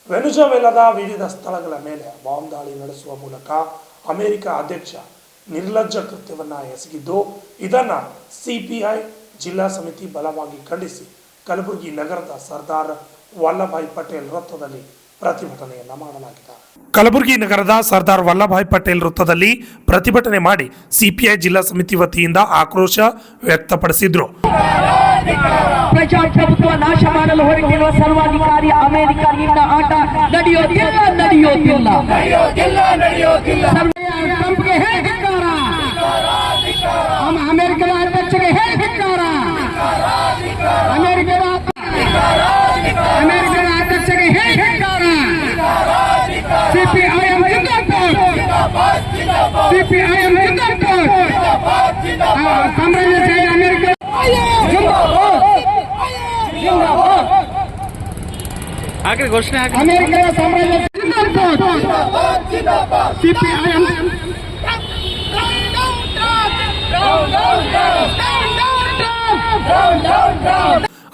ವೆನೆಜುವೆಲಾದ ವಿವಿಧ ಸ್ಥಳಗಳ ಮೇಲೆ ಬಾಂಬ್ ದಾಳಿ ನಡೆಸುವ ಮೂಲಕ ಅಮೆರಿಕ ಅಧ್ಯಕ್ಷ ನಿರ್ಲಜ್ಜ ಕೃತ್ಯವನ್ನು ಎಸಗಿದ್ದು, ಇದನ್ನು ಸಿಪಿಐ ಜಿಲ್ಲಾ ಸಮಿತಿ ಬಲವಾಗಿ ಖಂಡಿಸಿ ಕಲಬುರಗಿ ನಗರದ ಸರ್ದಾರ್ ವಲ್ಲಭಾಯ್ ಪಟೇಲ್ ವೃತ್ತದಲ್ಲಿ ಪ್ರತಿಭಟನೆಯನ್ನ ಮಾಡಲಾಗಿದೆ. ಕಲಬುರಗಿ ನಗರದ ಸರ್ದಾರ್ ವಲ್ಲಭಾಯ್ ಪಟೇಲ್ ವೃತ್ತದಲ್ಲಿ ಪ್ರತಿಭಟನೆ ಮಾಡಿ ಸಿಪಿಐ ಜಿಲ್ಲಾ ಸಮಿತಿ ವತಿಯಿಂದ ಆಕ್ರೋಶ ವ್ಯಕ್ತಪಡಿಸಿದ್ರು. ಪ್ರಜಾಪ್ರಭುತ್ವ ನಾಶ ಮಾಡಲು ಹೊರಟಿರುವ ಸರ್ವಾಧಿಕಾರಿ ಅಮೆರಿಕನಿಂದ ಆಟ ನಡೆಯೋದಿಲ್ಲ. ಟ್ರಂಪ್ಗೆ ಹೇಳಿದ್ದಾರೆ, ಅಮೆರಿಕದ ಅಧ್ಯಕ್ಷರಿಗೆ ಹೇಳಿದ್ದಾರೆ, ಅಮೆರಿಕದ ಅಧ್ಯಕ್ಷರಿಗೆ ಹೇಳಿದ್ದಾರೆ. ಸಿಪಿಐಎಂ ಜಿಂದಾಬಾದ್, ಸಿಪಿಐಎಂ ಜಿಂದಾಬಾದ್, ಸಾಮ್ರಾಜ್ಯ ಅಮೆರಿಕ आखिर घोषणा अमेरिका साम्राज्य सीपीआईएम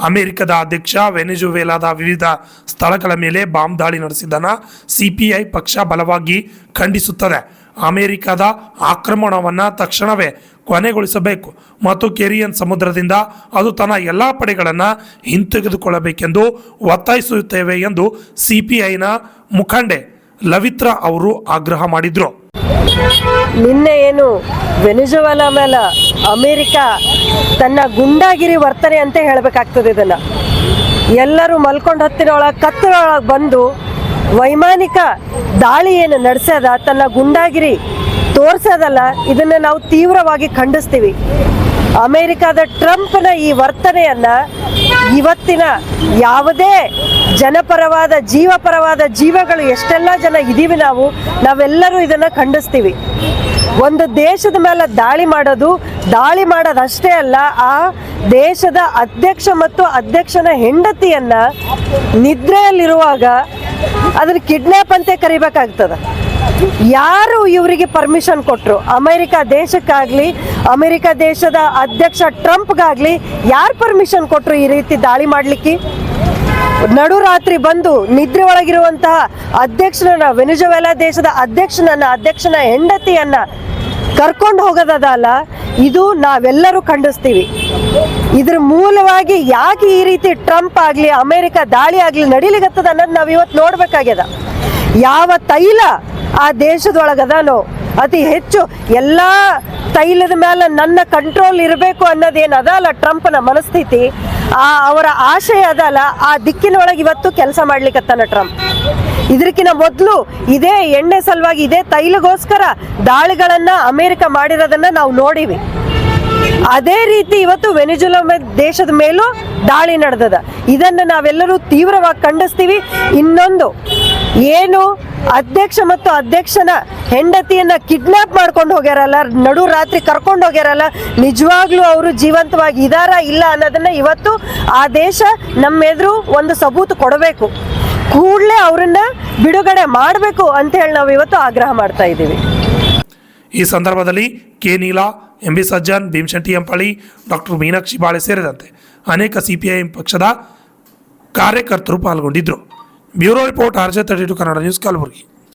ಅಮೆರಿಕದ ಅಧ್ಯಕ್ಷ ವೆನೆಜುವೆಲಾದ ವಿವಿಧ ಸ್ಥಳಗಳ ಮೇಲೆ ಬಾಂಬ್ ದಾಳಿ ನಡೆಸಿದ್ದನ್ನು ಸಿಪಿಐ ಪಕ್ಷ ಬಲವಾಗಿ ಖಂಡಿಸುತ್ತದೆ. ಅಮೆರಿಕದ ಆಕ್ರಮಣವನ್ನು ತಕ್ಷಣವೇ ಕೊನೆಗೊಳಿಸಬೇಕು ಮತ್ತು ಕೆರಿಯನ್ ಸಮುದ್ರದಿಂದ ಅದು ತನ್ನ ಎಲ್ಲ ಪಡೆಗಳನ್ನು ಹಿಂತೆಗೆದುಕೊಳ್ಳಬೇಕೆಂದು ಒತ್ತಾಯಿಸುತ್ತೇವೆ ಎಂದು ಸಿಪಿಐನ ಮುಖಂಡೆ ಲವಿತ್ರಾ ಅವರು ಆಗ್ರಹ ಮಾಡಿದರು. ನಿನ್ನೆ ಏನು ವೆನೆಜುವೆಲಾ ಮೇಲೆ ಅಮೆರಿಕ ತನ್ನ ಗುಂಡಾಗಿರಿ ವರ್ತನೆ ಅಂತ ಹೇಳಬೇಕಾಗ್ತದೆ. ಇದನ್ನು ಎಲ್ಲರೂ ಮಲ್ಕೊಂಡು ಹೊತ್ತಿನೊಳಗೆ ಕತ್ತಲೊಳಗೆ ಬಂದು ವೈಮಾನಿಕ ದಾಳಿ ಏನು ನಡೆಸ್ಯದ, ತನ್ನ ಗುಂಡಾಗಿರಿ ತೋರಿಸೋದಲ್ಲ, ಇದನ್ನು ನಾವು ತೀವ್ರವಾಗಿ ಖಂಡಿಸ್ತೀವಿ. ಅಮೆರಿಕದ ಟ್ರಂಪ್ನ ಈ ವರ್ತನೆಯನ್ನು ಇವತ್ತಿನ ಯಾವುದೇ ಜನಪರವಾದ ಜೀವಪರವಾದ ಜೀವಗಳು ಎಷ್ಟೆಲ್ಲ ಜನ ಇದ್ದೀವಿ ನಾವೆಲ್ಲರೂ ಇದನ್ನು ಖಂಡಿಸ್ತೀವಿ. ಒಂದು ದೇಶದ ಮೇಲೆ ದಾಳಿ ಮಾಡೋದಷ್ಟೇ ಅಲ್ಲ, ಆ ದೇಶದ ಅಧ್ಯಕ್ಷ ಮತ್ತು ಅಧ್ಯಕ್ಷನ ಹೆಂಡತಿಯನ್ನು ನಿದ್ರೆಯಲ್ಲಿರುವಾಗ ಅದನ್ನು ಕಿಡ್ನ್ಯಾಪ್ ಅಂತ ಕರಿಬೇಕಾಗ್ತದೆ. ಯಾರು ಇವರಿಗೆ ಪರ್ಮಿಷನ್ ಕೊಟ್ಟರು? ಅಮೆರಿಕ ದೇಶಕ್ಕಾಗಲಿ ಅಮೆರಿಕ ದೇಶದ ಅಧ್ಯಕ್ಷ ಟ್ರಂಪ್ಗಾಗಲಿ ಯಾರು ಪರ್ಮಿಷನ್ ಕೊಟ್ಟರು ಈ ರೀತಿ ದಾಳಿ ಮಾಡಲಿಕ್ಕೆ? ನಡುರಾತ್ರಿ ಬಂದು ನಿದ್ರೆ ಒಳಗಿರುವಂತಹ ಅಧ್ಯಕ್ಷನನ್ನ, ವೆನೆಜುವೆಲಾ ದೇಶದ ಅಧ್ಯಕ್ಷನ ಹೆಂಡತಿಯನ್ನ ಕರ್ಕೊಂಡು ಹೋಗೋದಲ್ಲ, ಇದು ನಾವೆಲ್ಲರೂ ಖಂಡಿಸ್ತೀವಿ. ಇದ್ರ ಮೂಲವಾಗಿ ಯಾಕೆ ಈ ರೀತಿ ಟ್ರಂಪ್ ಆಗಲಿ ಅಮೆರಿಕ ದಾಳಿ ಆಗಲಿ ನಡೀಲಿಗತ್ತದ ಅನ್ನೋದು ನಾವು ಇವತ್ತು ನೋಡ್ಬೇಕಾಗ್ಯದ. ಯಾವ ತೈಲ ಆ ದೇಶದೊಳಗದಾನೋ ಅತಿ ಹೆಚ್ಚು ಎಲ್ಲ ತೈಲದ ಮೇಲೆ ನನ್ನ ಕಂಟ್ರೋಲ್ ಇರಬೇಕು ಅನ್ನೋದೇನು ಅದಲ್ಲ ಟ್ರಂಪ್ನ ಮನಸ್ಥಿತಿ, ಅವರ ಆಶಯ ಅದಲ್ಲ, ಆ ದಿಕ್ಕಿನೊಳಗೆ ಇವತ್ತು ಕೆಲಸ ಮಾಡ್ಲಿಕ್ಕತ್ತಾನ ಟ್ರಂಪ್. ಇದಕ್ಕಿಂತ ಮೊದಲು ಇದೇ ಎಣ್ಣೆ ಸಲುವಾಗಿ, ಇದೇ ತೈಲಗೋಸ್ಕರ ದಾಳಿಗಳನ್ನ ಅಮೆರಿಕ ಮಾಡಿರೋದನ್ನ ನಾವು ನೋಡಿವಿ. ಅದೇ ರೀತಿ ಇವತ್ತು ವೆನೆಜುವೆಲಾ ದೇಶದ ಮೇಲೂ ದಾಳಿ ನಡೆದದ. ಇದನ್ನು ನಾವೆಲ್ಲರೂ ತೀವ್ರವಾಗಿ ಖಂಡಿಸ್ತೀವಿ. ಇನ್ನೊಂದು ಏನು ಅಧ್ಯಕ್ಷ ಮತ್ತು ಅಧ್ಯಕ್ಷನ ಹೆಂಡತಿಯನ್ನ ಕಿಡ್ನಾಪ್ ಮಾಡ್ಕೊಂಡು ಹೋಗ್ಯಾರಲ್ಲ, ನಡು ರಾತ್ರಿ ಕರ್ಕೊಂಡು ಹೋಗ್ಯಾರಲ್ಲ, ನಿಜವಾಗ್ಲೂ ಅವರು ಜೀವಂತವಾಗಿ ಇದಾರ ಇಲ್ಲ ಅನ್ನೋದನ್ನ ಇವತ್ತು ಆ ದೇಶ ನಮ್ಮ ಎದುರು ಒಂದು ಸಬೂತು ಕೊಡಬೇಕು. ಕೂಡಲೇ ಅವರನ್ನ ಬಿಡುಗಡೆ ಮಾಡಬೇಕು ಅಂತ ಹೇಳಿ ನಾವು ಇವತ್ತು ಆಗ್ರಹ ಮಾಡ್ತಾ ಇದ್ದೀವಿ. ಈ ಸಂದರ್ಭದಲ್ಲಿ K Neela, M B Sajjan, Bhimashetty Empalli, doctor Meenakshi Bale ಸೇರಿದಂತೆ ಅನೇಕ ಸಿಪಿಐಎಂ ಪಕ್ಷದ ಕಾರ್ಯಕರ್ತರು ಪಾಲ್ಗೊಂಡಿದ್ದರು. Bureau report, RJ32 Kannada news, Kalaburagi.